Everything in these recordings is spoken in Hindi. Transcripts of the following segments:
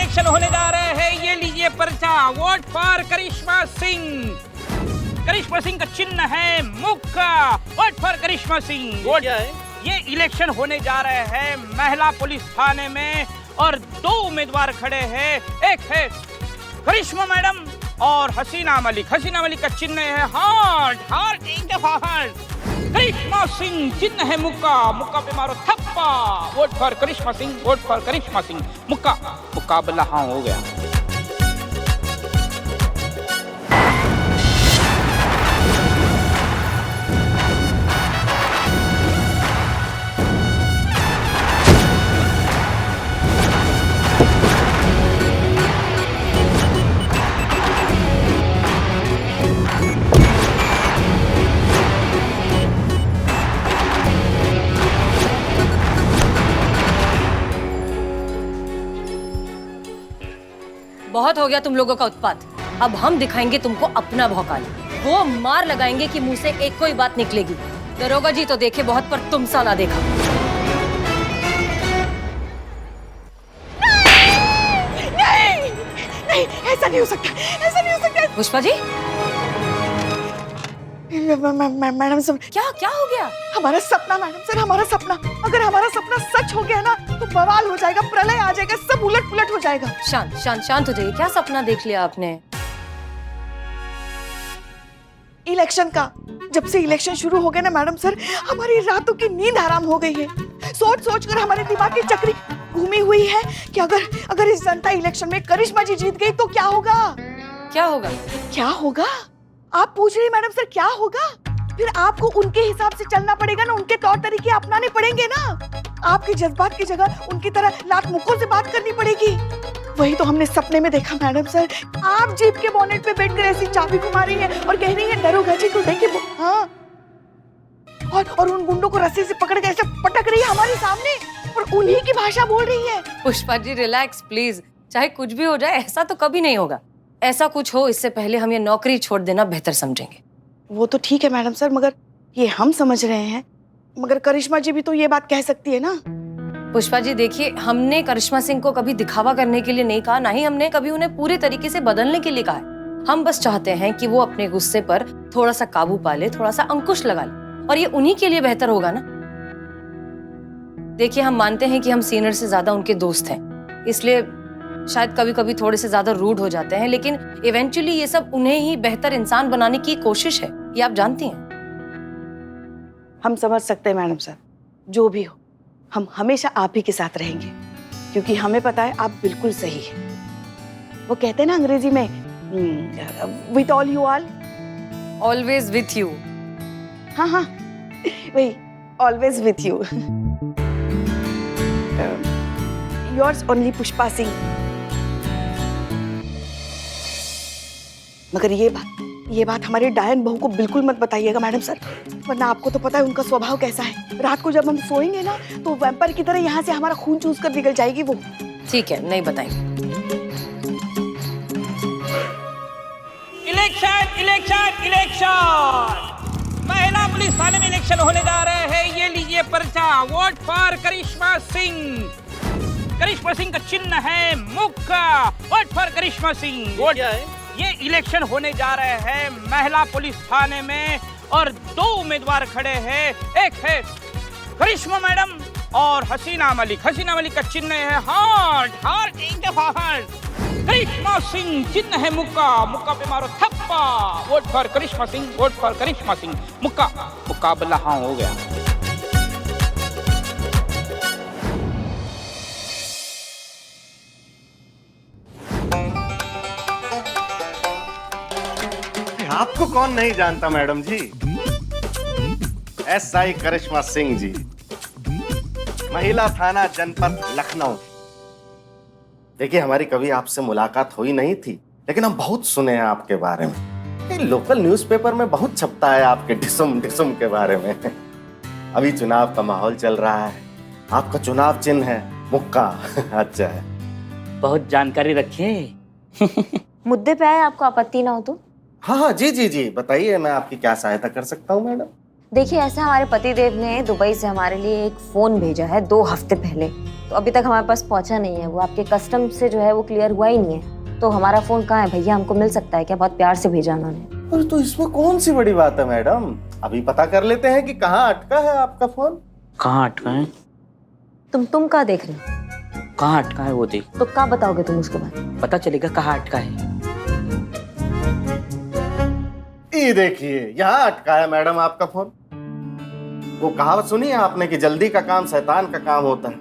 इलेक्शन होने जा रहे हैं, ये लीजिए पर्चा, वोट फॉर करिश्मा सिंह। करिश्मा सिंह का चिन्ह है मुक्का, vote for Karishma Singh. Vote क्या है? ये इलेक्शन होने जा रहे हैं महिला पुलिस थाने में और 2 उम्मीदवार खड़े हैं, एक है करिश्मा मैडम और हसीना मलिक। हसीना मलिक का चिन्ह है heart, heart in the heart. Karishma Singh चिन्ह है मुक्का, मुक्का पे मारो थप्पा, vote for Karishma Singh, vote for Karishma Singh. मुक्का मुकाबला हाँ हो गया। बहुत हो गया तुम लोगों का उत्पात। अब हम दिखाएंगे तुमको अपना भौकाल। वो मार लगाएंगे कि मुंह से एक कोई बात निकलेगी। दरोगा जी तो देखे बहुत, पर तुम सा ना देखा। नहीं, नहीं, ऐसा नहीं हो सकता, ऐसा नहीं हो सकता। पुष्पा जी, मैडम सर, क्या हो गया? हमारा सपना मैडम सर, हमारा सपना, अगर हमारा सपना सच हो गया ना तो बवाल हो जाएगा, प्रलय आ जाएगा, सब उलट पुलट हो जाएगा। शांत शांत शांत हो जाइए। क्या सपना देख लिया आपने? इलेक्शन का। जब से इलेक्शन शुरू हो गए ना मैडम सर, हमारी रातों की नींद हराम हो गई है। सोच सोच कर हमारे दिमाग की चक्री घूमी हुई है कि अगर इस जनता इलेक्शन में करिश्मा जी जीत गई तो क्या होगा? क्या होगा? क्या होगा? आप पूछ रही मैडम सर क्या होगा? फिर आपको उनके हिसाब से चलना पड़ेगा ना, उनके तौर तरीके अपनाने पड़ेंगे ना। आपके जज्बात की जगह उनकी तरह लात मुक्कों से बात करनी पड़ेगी। वही तो हमने सपने में देखा मैडम सर। आप जीप के बोनेट पे बैठकर ऐसी चाबी घुमा रही है और कह रही है दरोगा जी को देंगे। हाँ, और उन गुंडों को रस्सी से पकड़ के ऐसे पटक रही है हमारे सामने और उन्हीं की भाषा बोल रही है। Pushpa ji relax please. चाहे कुछ भी हो जाए, ऐसा तो कभी नहीं होगा। ऐसा कुछ हो इससे पहले हम ये नौकरी छोड़ देना बेहतर समझेंगे। वो तो ठीक है मैडम सर, मगर ये हम समझ रहे हैं, मगर करिश्मा जी भी तो ये बात कह सकती है ना। पुष्पा जी देखिए, हमने करिश्मा सिंह को कभी दिखावा करने के लिए नहीं कहा, ना ही हमने कभी उन्हें पूरे तरीके से बदलने के लिए कहा है। हम बस चाहते हैं कि वो अपने गुस्से पर थोड़ा सा काबू पा ले, थोड़ा सा अंकुश लगा ले, और ये उन्हीं के लिए बेहतर होगा ना। देखिए, हम मानते हैं कि हम सीनियर से ज्यादा उनके दोस्त हैं, इसलिए शायद कभी कभी थोड़े से ज्यादा रूड हो जाते हैं, लेकिन इवेंचुअली ये सब उन्हें ही बेहतर इंसान बनाने की कोशिश है, ये आप जानती हैं। हम समझ सकते हैं मैडम सर, जो भी हो हम हमेशा आप ही के साथ रहेंगे, क्योंकि हमें पता है आप बिल्कुल सही है। वो कहते हैं ना अंग्रेजी में, with all you all, always with you. हाँ हाँ, वही, always with you. Yours only Pushpa Singh. मगर ये बात हमारी डायन बहू को बिल्कुल मत बताइएगा मैडम सर, वरना आपको तो पता है उनका स्वभाव कैसा है। रात को जब हम सोएंगे ना तो वैम्पायर की तरह यहाँ से हमारा खून चूस कर निकल जाएगी वो। ठीक है, नहीं बताएंगे। इलेक्शन इलेक्शन इलेक्शन, महिला पुलिस थाने में इलेक्शन होने जा रहे हैं, ये लीजिए पर्चा, वोट फॉर करिश्मा सिंह। करिश्मा सिंह का चिन्ह है मुक्का, vote for Karishma Singh. Vote क्या है? ये इलेक्शन होने जा रहे हैं महिला पुलिस थाने में और 2 उम्मीदवार खड़े हैं, एक है करिश्मा मैडम और हसीना मलिक। हसीना मलिक का चिन्ह है heart, heart in the heart. Karishma Singh चिन्ह है मुक्का, मुक्का पे मारो थप्पा, vote for Karishma Singh, vote for Karishma Singh. मुक्का मुकाबला हाँ हो गया। आपको कौन नहीं जानता मैडम जी, SI करिश्मा सिंह जी, महिला थाना जनपद लखनऊ। देखिए, हमारी कभी आपसे मुलाकात हुई नहीं थी, लेकिन हम बहुत सुने हैं आपके बारे में। लोकल न्यूज़पेपर में बहुत छपता है आपके डिसम डिसम के बारे में। अभी चुनाव का माहौल चल रहा है, आपका चुनाव चिन्ह है मुक्का। अच्छा है, बहुत जानकारी रखिए। मुद्दे पे आए, आपको आपत्ति ना हो तो। हाँ हाँ, जी जी जी, बताइए, मैं आपकी क्या सहायता कर सकता हूँ मैडम? देखिए ऐसा हमारे पतिदेव ने दुबई से हमारे लिए एक फोन भेजा है 2 हफ्ते पहले, तो अभी तक हमारे पास पहुंचा नहीं है। वो आपके कस्टम से जो है वो क्लियर हुआ ही नहीं है। तो हमारा फोन कहाँ है भैया, हमको मिल सकता है क्या? बहुत प्यार से भेजा उन्होंने। अरे तो इसमें कौन सी बड़ी बात है मैडम, अभी पता कर लेते हैं कि कहाँ अटका है आपका फोन। कहाँ अटका है? तुम क्या देख रहे हो? कहाँ अटका है वो देख, तो क्या बताओगे तुम उसके बाद? पता चलेगा कहाँ अटका है। ये देखिए यहाँ अटका है मैडम आपका फोन। वो कहावत सुनी है आपने कि जल्दी का काम शैतान का काम होता है।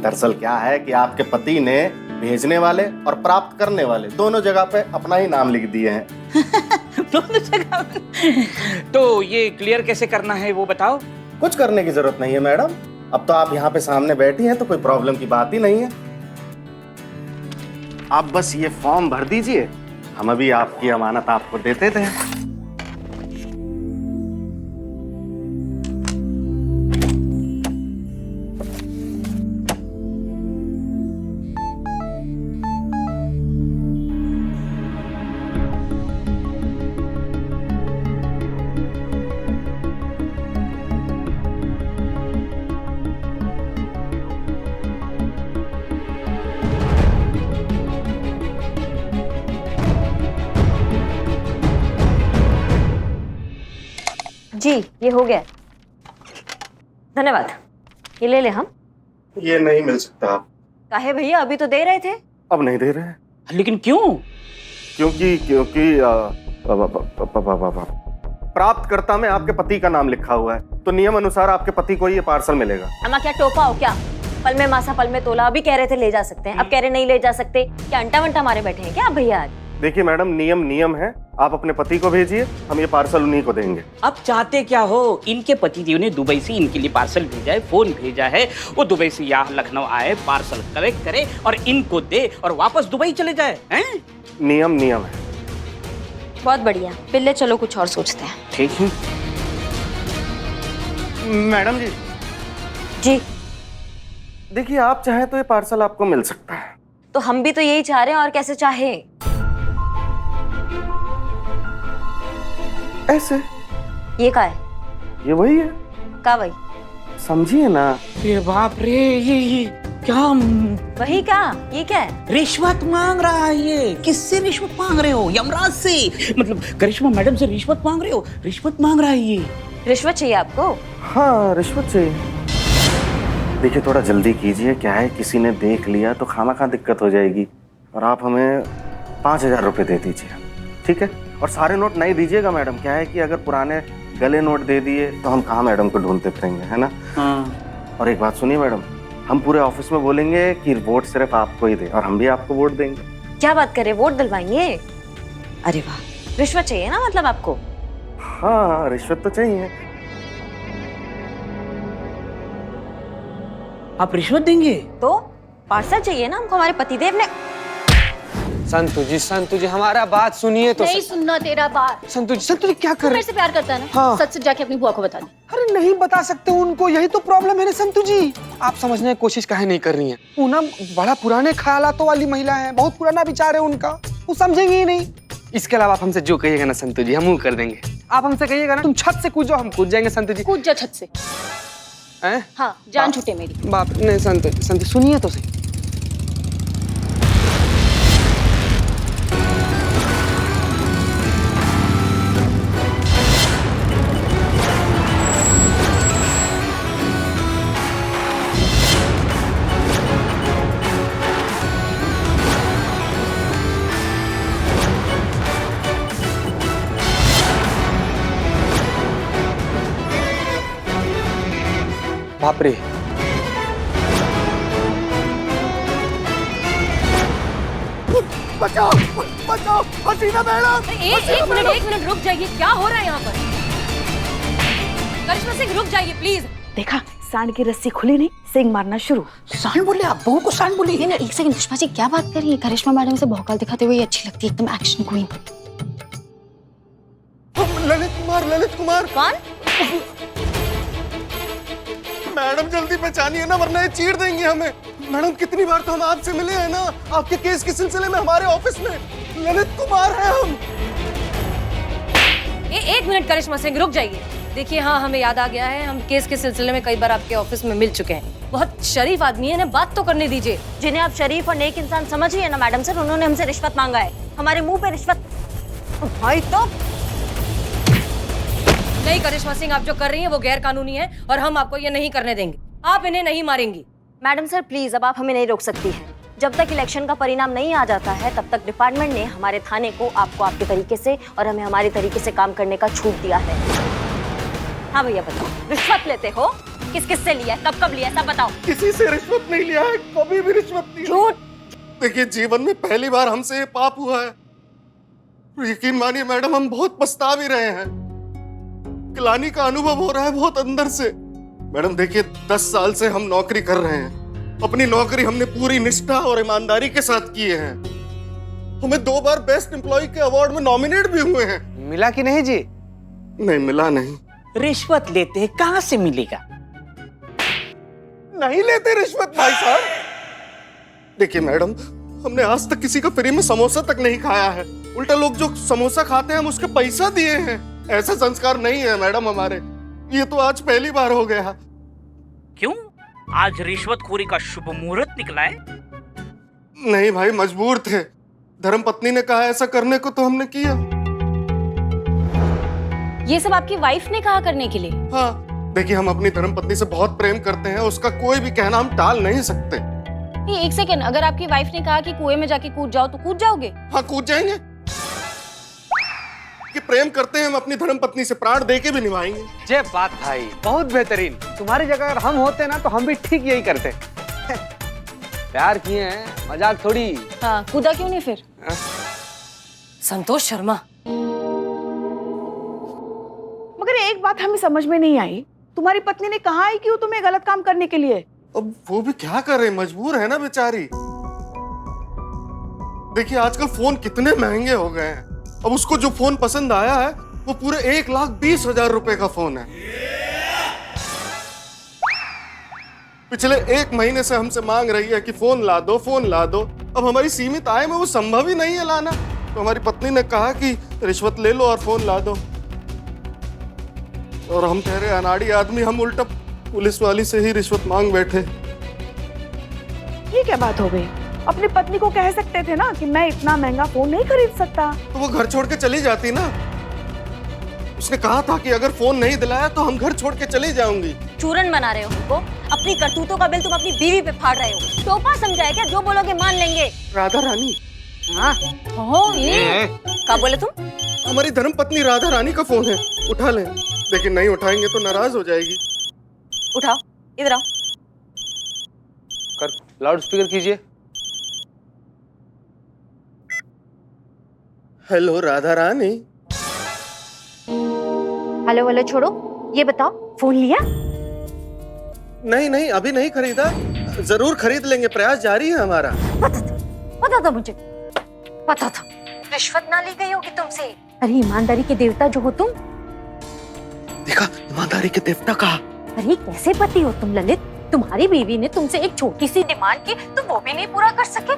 दरअसल क्या है कि आपके पति ने भेजने वाले और प्राप्त करने वाले दोनों जगह पे अपना ही नाम लिख दिए हैं। दोनों जगह। तो ये क्लियर कैसे करना है वो बताओ। कुछ करने की जरूरत नहीं है मैडम, अब तो आप यहाँ पे सामने बैठी हैं तो कोई प्रॉब्लम की बात ही नहीं है। आप बस ये फॉर्म भर दीजिए, हम अभी आपकी अमानत आपको देते थे। जी ये हो गया, धन्यवाद। ये ले हम। ये नहीं मिल सकता। काहे भैया, अभी तो दे रहे थे। अब नहीं दे रहे हैं। लेकिन क्यों? क्योंकि प्राप्तकर्ता में आपके पति का नाम लिखा हुआ है, तो नियम अनुसार आपके पति को ये पार्सल मिलेगा। अम्मा क्या टोपा हो क्या? पल में मासा पल में तोला। अभी कह रहे थे ले जा सकते हैं, अब कह रहे नहीं ले जा सकते। क्या अंटा वंटा मारे बैठे हैं क्या आप भैया आज? देखिए मैडम, नियम नियम है। आप अपने पति को भेजिए, हम ये पार्सल उन्हीं को देंगे। अब चाहते क्या हो? इनके पतिदेव ने दुबई से इनके लिए पार्सल भेजा है, फोन भेजा है। वो दुबई से यहाँ लखनऊ आए, पार्सल कलेक्ट करे और इनको दे और वापस दुबई चले जाए हैं? नियम नियम है। बहुत बढ़िया, पिल्ले चलो कुछ और सोचते हैं। ठीक है मैडम जी। जी देखिए आप चाहें तो ये पार्सल आपको मिल सकता है। तो हम भी तो यही चाह रहे हैं, और कैसे चाहे? ऐसे। ये का है? ये वही है। का वही? समझिए ना। ये बाप रे, ये क्या वही का? ये क्या है? रिश्वत मांग रहा है ये। किससे रिश्वत मांग रहे हो? यमराज से। मतलब करिश्मा मैडम से रिश्वत मांग रहे हो? रिश्वत मांग रहा है ये। रिश्वत चाहिए आपको? हाँ रिश्वत चाहिए। देखिए थोड़ा जल्दी कीजिए, क्या है किसी ने देख लिया तो खामा दिक्कत हो जाएगी। और आप हमें 5000 रुपये दे दीजिए, ठीक है? और सारे नोट नहीं दीजिएगा मैडम, क्या है कि अगर पुराने गले नोट दे दिए तो हम कहाँ मैडम को ढूंढते फिरेंगे, है ना? हाँ। और एक बात सुनिए मैडम, हम पूरे ऑफिस में बोलेंगे कि वोट सिर्फ आपको ही दे और हम भी आपको वोट देंगे। क्या बात करे, वोट दिलवाएंगे? अरे वाह, रिश्वत चाहिए ना मतलब आपको? हाँ रिश्वत तो चाहिए। आप रिश्वत देंगे? तो पार्सल चाहिए ना हमको, हमारे पतिदेव ने। संतु जी हमारा बात सुनिए तो। नहीं सुनना तेरा बात। संतु जी क्या कर रहे? मेरे से प्यार करता है ना? हाँ। सच सच जाके अपनी बुआ को बता दे। अरे नहीं बता सकते उनको, यही तो प्रॉब्लम है ना संतु जी। आप समझने की कोशिश काहे नहीं कर रही हैं? वो ना बड़ा पुराने ख्यालातों वाली महिला है, बहुत पुराना विचार है उनका, वो समझेंगे ही नहीं। इसके अलावा आप हमसे जो कहिएगा ना संतु जी, हम वो कर देंगे। आप हमसे कहिएगा ना तुम छत से कूदो, हम कूद जाएंगे संतु जी। कूद जा छत से। हाँ जान छूटे मेरी। बाप नहीं संतु सुनिए तो सही। बाप रे, बचाओ बचाओ हसीना मैडम। एक मिनट रुक जाइए, क्या हो रहा है यहाँ पर? करिश्मा सिंह रुक जाइए प्लीज। देखा, सांड की रस्सी खुली नहीं, सिंह मारना शुरू। सांड बोले? आप बहू को सांड बोली? नहीं एक सेकंड पुष्पा जी, क्या बात कर रही है? करिश्मा मैडम से भौकाल दिखाते हुए अच्छी लगती है, एकदम एक्शन क्वीन। ललित कुमार। कौन? मैडम जल्दी पहचानिए ना वरना ये चीर देंगे हमें। मैडम कितनी बार तो हम आपसे मिले हैं ना, आपके केस के सिलसिले में हमारे ऑफिस में। ललित कुमार हैं हम। एक मिनट करिश्मा सिंह, रुक जाइए। देखिए हाँ, हमें याद आ गया है, हम केस के सिलसिले में कई बार आपके ऑफिस में मिल चुके हैं। बहुत शरीफ आदमी है ना, बात तो करने दीजिए। जिन्हें आप शरीफ और नेक इंसान समझ रही है ना मैडम सर, उन्होंने हमसे रिश्वत मांगा है। हमारे मुंह पे रिश्वत। भाई तो नहीं करिश्मा सिंह, आप जो कर रही हैं वो गैर कानूनी है और हम आपको ये नहीं करने देंगे। आप इन्हें नहीं मारेंगी। मैडम सर प्लीज, अब आप हमें नहीं रोक सकती हैं। जब तक इलेक्शन का परिणाम नहीं आ जाता है तब तक डिपार्टमेंट ने हमारे थाने को आपको आपके तरीके से और हमें हमारे तरीके से काम करने का छूट दिया है। हाँ भैया बताओ, रिश्वत लेते हो? किस किस से लिया, कब कब लिया, सब बताओ। किसी से रिश्वत नहीं लिया है, कभी भी रिश्वत नहीं। झूठ। देखिए जीवन में पहली बार हमसे ये पाप हुआ है। यकीन मानिए मैडम, हम बहुत पछता भी रहे हैं। ग्लानि का अनुभव हो रहा है बहुत अंदर से। मैडम देखिए, 10 साल से हम नौकरी कर रहे हैं। अपनी नौकरी हमने पूरी निष्ठा और ईमानदारी के साथ की है। हमें 2 बार बेस्ट एम्प्लॉय के अवार्ड में नॉमिनेट भी हुए हैं। मिला कि नहीं जी? नहीं मिला नहीं। रिश्वत लेते हैं, कहाँ से मिलेगा? नहीं लेते रिश्वत भाई साहब। देखिए मैडम, हमने आज तक किसी का फ्री में समोसा तक नहीं खाया है। उल्टा लोग जो समोसा खाते हैं हम उसके पैसा दिए हैं। ऐसा संस्कार नहीं है मैडम हमारे। ये तो आज पहली बार हो गया। क्यों? आज रिश्वतखोरी का शुभ मुहूर्त निकला है? नहीं भाई, मजबूर थे। धर्मपत्नी ने कहा ऐसा करने को तो हमने किया। ये सब आपकी वाइफ ने कहा करने के लिए? हाँ, देखिए हम अपनी धर्मपत्नी से बहुत प्रेम करते हैं। उसका कोई भी कहना हम टाल नहीं सकते। ये एक सेकेंड, अगर आपकी वाइफ ने कहा कि कुएं में जाके कूद जाओ तो कूद जाओगे? हाँ कूद जाएंगे। कि प्रेम करते हैं हम अपनी धर्मपत्नी से, प्राण दे के भी निभाएंगे। जय बात भाई, बहुत बेहतरीन। तुम्हारी जगह अगर हम होते ना तो हम भी ठीक यही करते। प्यार किए हैं, मजाक थोड़ी। हाँ, कूदा क्यों नहीं फिर? संतोष शर्मा, मगर एक बात हमें समझ में नहीं आई, तुम्हारी पत्नी ने कहा है कि वो तुम्हें गलत काम करने के लिए। अब वो भी क्या करे, मजबूर है ना बेचारी। देखिए आजकल फोन कितने महंगे हो गए हैं। अब उसको जो फोन पसंद आया है वो पूरे 1,20,000 रुपए का फोन है। पिछले 1 महीने से हमसे मांग रही है कि फोन ला दो, फोन ला दो। अब हमारी सीमित आय में वो संभव ही नहीं है लाना। तो हमारी पत्नी ने कहा कि रिश्वत ले लो और फोन ला दो। और हम ठहरे अनाड़ी आदमी, हम उल्टा पुलिस वाली से ही रिश्वत मांग बैठे। ये क्या बात हो गई? अपनी पत्नी को कह सकते थे ना कि मैं इतना महंगा फोन नहीं खरीद सकता। तो वो घर छोड़ के चली जाती ना। उसने कहा था कि अगर फोन नहीं दिलाया तो हम घर छोड़ के चली जाऊंगी। चूरन बना रहे हो हमको। अपनी करतूतों का बिल तुम अपनी बीवी पे फाड़ रहे हो। टोपा समझाया क्या? जो बोलोगे मान लेंगे। राधा रानी। हाँ ये क्या बोले तुम? हमारी धर्मपत्नी राधा रानी का फोन है, उठा लें। लेकिन नहीं उठाएंगे तो नाराज हो जाएगी। उठाओ, इधर आओ। कर लाउड स्पीकर कीजिए। Hello Radha Rani. Hello hello छोड़ो, ये बताओ फोन लिया? नहीं नहीं, अभी नहीं खरीदा, जरूर खरीद लेंगे, प्रयास जारी है हमारा। पता था मुझे, पता था। रिश्वत ना ली गई होगी तुमसे। अरे ईमानदारी के देवता जो हो तुम। देखा, ईमानदारी के देवता कहा। अरे कैसे पति हो तुम ललित? तुम्हारी बीवी ने तुमसे एक छोटी सी डिमांड की तो वो भी नहीं पूरा कर सके।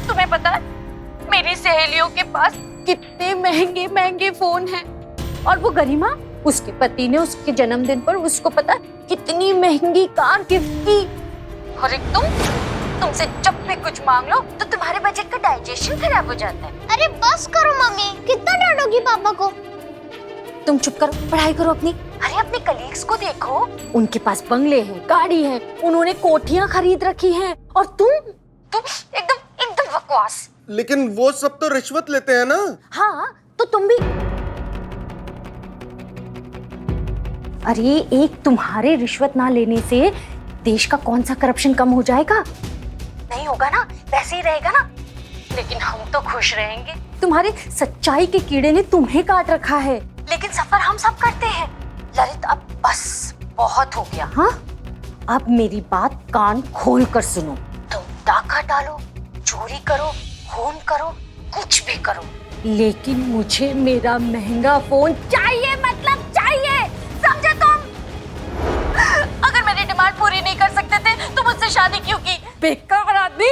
तुम्हें पता है मेरी सहेलियों के पास कितने महंगे महंगे फोन हैं, और वो गरिमा, उसके पति ने उसके जन्मदिन पर उसको पता कितनी महंगी कार गिफ्ट की। और एक तुमसे जब भी कुछ मांग लो तो तुम्हारे बजट का डाइजेशन खराब हो जाता है। अरे बस करो मम्मी, कितना डांटोगी पापा को? तुम चुप करो, पढ़ाई करो अपनी। अरे अपने कलीग्स को देखो, उनके पास बंगले हैं, गाड़ी है, उन्होंने कोठियां खरीद रखी हैं, और तुम एकदम बकवास। लेकिन वो सब तो रिश्वत लेते हैं ना। हाँ तो तुम भी। अरे एक तुम्हारे रिश्वत ना लेने से देश का कौन सा करप्शन कम हो जाएगा? नहीं होगा ना, वैसे ही रहेगा ना। लेकिन हम तो खुश रहेंगे। तुम्हारे सच्चाई के कीड़े ने तुम्हें काट रखा है, लेकिन सफर हम सब करते हैं। ललित अब बस बहुत हो गया। हाँ अब मेरी बात कान खोल कर सुनो। तुम डाका डालो, चोरी करो, खून करो, कुछ भी करो, लेकिन मुझे मेरा महंगा फोन चाहिए, मतलब चाहिए। समझे तुम? अगर मेरी डिमांड पूरी नहीं कर सकते थे तो मुझसे शादी क्यों की? बेकार आदमी।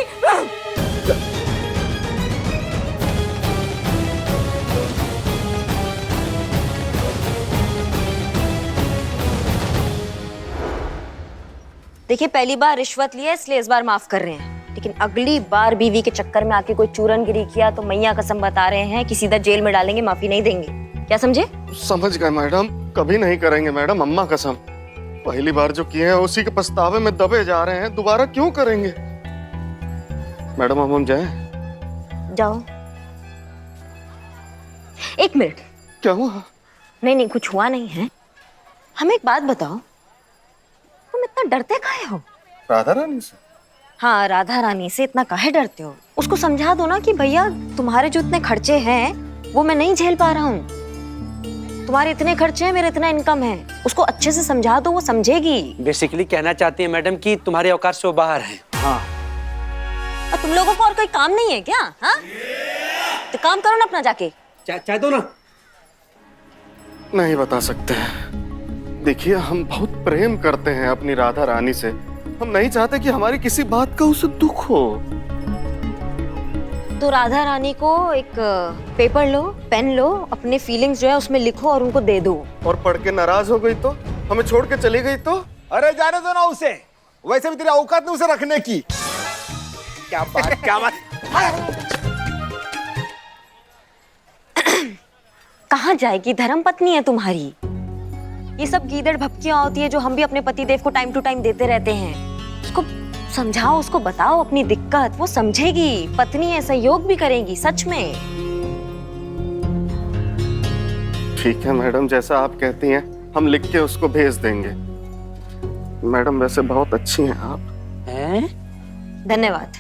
देखिए पहली बार रिश्वत लिया इसलिए इस बार माफ कर रहे हैं, लेकिन अगली बार बीवी के चक्कर में आके कोई चूरनगिरी किया तो मैया कसम बता रहे हैं कि सीधा जेल में डालेंगे, माफी नहीं देंगे। क्या समझे? समझ गए मैडम, कभी नहीं करेंगे मैडम, अम्मा कसम। पहली बार जो किए हैं उसी के पछतावे में दबे जा रहे हैं, दोबारा क्यों करेंगे? मैडम हम जाएं? जाओ। एक मिनट। क्या हुआ? नहीं कुछ हुआ नहीं है। हमें एक बात बताओ, तुम इतना डरते काहे हो? राधा रानी से? हाँ, राधा रानी से इतना काहे डरते हो? उसको समझा दो ना कि भैया तुम्हारे जो इतने खर्चे हैं वो मैं नहीं झेल पा रहा हूँ, तुम्हारे इतने खर्चे हैं, मेरा इतना इनकम है। उसको अच्छे से समझा दो, वो समझेगी। बेसिकली कहना चाहती है मैडम कि तुम्हारे औकात से वो बाहर है। हाँ। और तुम लोगों को और कोई काम नहीं है क्या? हाँ, तो काम करो ना अपना जाके। चाय दो ना। नहीं बता सकते। देखिए हम बहुत प्रेम करते हैं अपनी राधा रानी से, हम नहीं चाहते कि हमारी किसी बात का उसे दुख हो। तो राधा रानी को एक पेपर लो, पेन लो, अपने फीलिंग्स जो है उसमें लिखो और उनको दे दो। और पढ़ के नाराज हो गई तो, हमें छोड़ के चली गई तो? अरे जाने दो ना उसे, वैसे भी तेरी औकात नहीं उसे रखने की। क्या बात कहाँ जाएगी? धर्म पत्नी है तुम्हारी। ये सब गीदड़ भपकियां होती है जो हम भी अपने पति देव को टाइम टू टाइम देते रहते हैं। उसको समझाओ, उसको बताओ अपनी दिक्कत, वो समझेगी। पत्नी है, सहयोग भी करेगी सच में। ठीक है मैडम, जैसा आप कहती हैं हम लिख के उसको भेज देंगे। मैडम वैसे बहुत अच्छी हैं आप। हैं? धन्यवाद।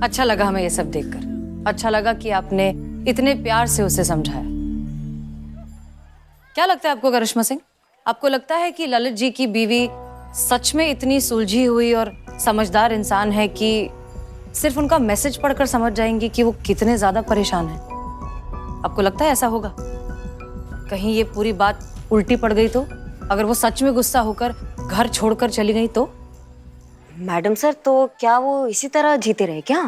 अच्छा लगा हमें ये सब देखकर। अच्छा लगा कि आपने इतने प्यार से उसे समझाया। क्या लगता है आपको करिश्मा सिंह? आपको लगता है कि ललित जी की बीवी सच में इतनी सुलझी हुई और समझदार इंसान है कि सिर्फ उनका मैसेज पढ़कर समझ जाएंगी कि वो कितने ज्यादा परेशान हैं? आपको लगता है ऐसा होगा? कहीं ये पूरी बात उल्टी पड़ गई तो? अगर वो सच में गुस्सा होकर घर छोड़कर चली गई तो? मैडम सर, तो क्या वो इसी तरह जीते रहे क्या?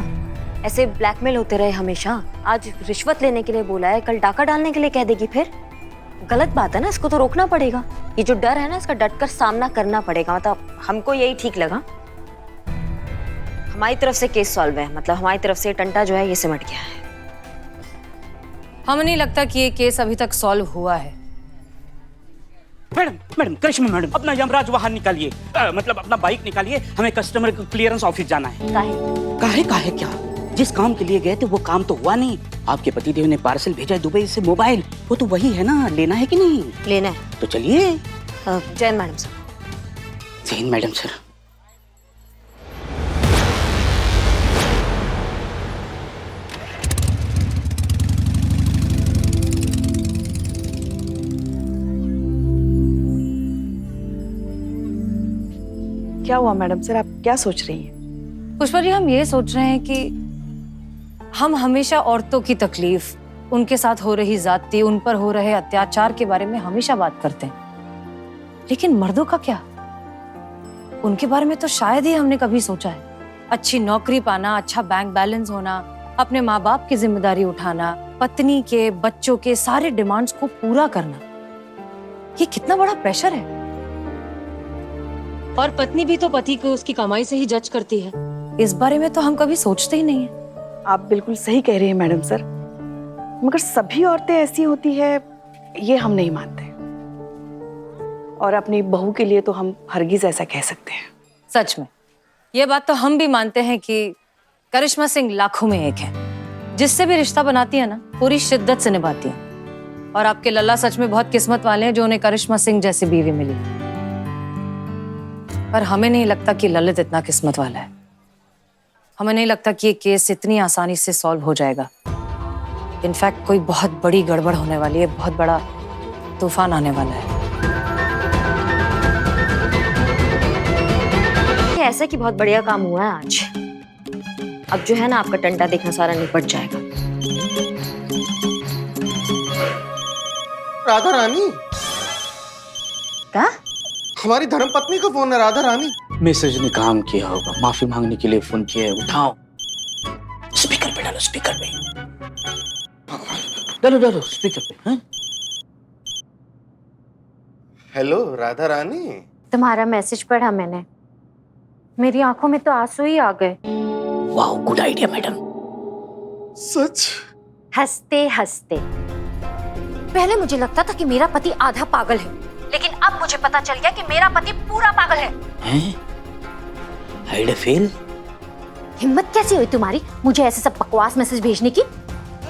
ऐसे ब्लैकमेल होते रहे हमेशा? आज रिश्वत लेने के लिए बोला है, कल डाका डालने के लिए कह देगी फिर? गलत बात है ना, इसको तो रोकना पड़ेगा। ये जो डर है ना, इसका डटकर सामना करना पड़ेगा। मतलब हमको यही ठीक लगा। हमारी तरफ से केस सॉल्व है, मतलब हमारी तरफ से टंटा जो है ये सिमट गया है। हमें नहीं लगता कि ये केस अभी तक सॉल्व हुआ है। मैडम करिश्मा मैडम, अपना यमराज वाहन निकालिए, मतलब अपना बाइक निकालिए, हमें कस्टमर क्लियरेंस ऑफिस जाना है। काहे क्या? जिस काम के लिए गए थे वो काम तो हुआ नहीं। आपके पतिदेव ने पार्सल भेजा है दुबई से, मोबाइल, वो तो वही है ना, लेना है कि नहीं? लेना है। तो चलिए। Jain madam sir. Jain madam sir. क्या हुआ मैडम सर, आप क्या सोच रही हैं? पुष्पा जी, हम ये सोच रहे हैं कि हम हमेशा औरतों की तकलीफ, उनके साथ हो रही जाती, उन पर हो रहे अत्याचार के बारे में हमेशा बात करते हैं, लेकिन मर्दों का क्या? उनके बारे में तो शायद ही हमने कभी सोचा है। अच्छी नौकरी पाना, अच्छा बैंक बैलेंस होना, अपने माँ बाप की जिम्मेदारी उठाना, पत्नी के, बच्चों के सारे डिमांड्स को पूरा करना, ये कितना बड़ा प्रेशर है। और पत्नी भी तो पति को उसकी कमाई से ही जज करती है। इस बारे में तो हम कभी सोचते ही नहीं है। आप बिल्कुल सही कह रही हैं मैडम सर, मगर सभी औरतें ऐसी होती है ये हम नहीं मानते, और अपनी बहू के लिए तो हम हरगिज ऐसा कह सकते हैं। सच में ये बात तो हम भी मानते हैं कि करिश्मा सिंह लाखों में एक है। जिससे भी रिश्ता बनाती है ना, पूरी शिद्दत से निभाती है। और आपके लल्ला सच में बहुत किस्मत वाले हैं जो उन्हें करिश्मा सिंह जैसी बीवी मिली। पर हमें नहीं लगता कि ललित इतना किस्मत वाला है। हमें नहीं लगता कि ये केस इतनी आसानी से सॉल्व हो जाएगा। इनफैक्ट कोई बहुत बड़ी गड़बड़ होने वाली है, बहुत बड़ा तूफान आने वाला है। ऐसा कि बहुत बढ़िया काम हुआ है आज। अब जो है ना, आपका टंटा देखना सारा निपट जाएगा। राधा रानी, क्या? हमारी धर्मपत्नी का फोन है, राधा रानी। मैसेज ने काम किया होगा, माफी मांगने के लिए फोन किया है, उठाओ। स्पीकर पे डालो, स्पीकर पे डालो, डालो स्पीकर पे। हाँ? हेलो राधा रानी। तुम्हारा मैसेज पढ़ा मैंने, मेरी आंखों में तो आंसू ही आ गए। वाह, गुड आइडिया मैडम। सच? हंसते हंसते। पहले मुझे लगता था कि मेरा पति आधा पागल है, लेकिन अब मुझे पता चल गया कि मेरा पति पूरा पागल है। हैं? Hide fail? हिम्मत कैसे हुई तुम्हारी मुझे ऐसे सब बकवास मैसेज भेजने की?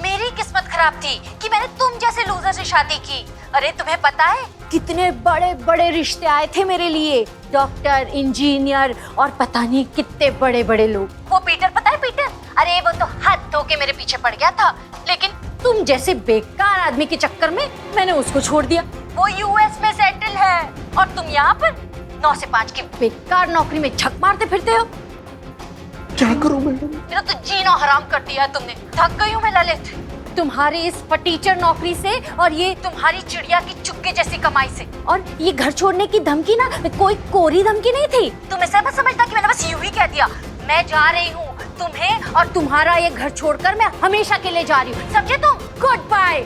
मेरी किस्मत खराब थी कि मैंने तुम जैसे लूजर से शादी की। अरे तुम्हें पता है कितने बड़े बड़े रिश्ते आए थे मेरे लिए, डॉक्टर, इंजीनियर और पता नहीं कितने बड़े बड़े लोग। वो पीटर, पता है पीटर? अरे वो तो हाथ धो के मेरे पीछे पड़ गया था, लेकिन तुम जैसे बेकार आदमी के चक्कर में मैंने उसको छोड़ दिया। वो यूएस में सेटल है और तुम यहाँ पर 9 से 5 की बेकार नौकरी में झक मारते फिरते हो। क्या करूं मैडम? मेरा तो जीना हराम कर दिया है तुमने। थक गई हूँ मैं ललित, तुम्हारी इस फटीचर नौकरी से और ये तुम्हारी चिड़िया की चुग्गे जैसी कमाई से। और ये घर छोड़ने की धमकी ना कोई कोरी धमकी नहीं थी। तुम ऐसा मत समझना कि मैंने बस यूं ही कह दिया। मैं जा रही हूँ, तुम्हें और तुम्हारा ये घर छोड़कर मैं हमेशा के लिए जा रही हूँ, समझे तुम? Good bye.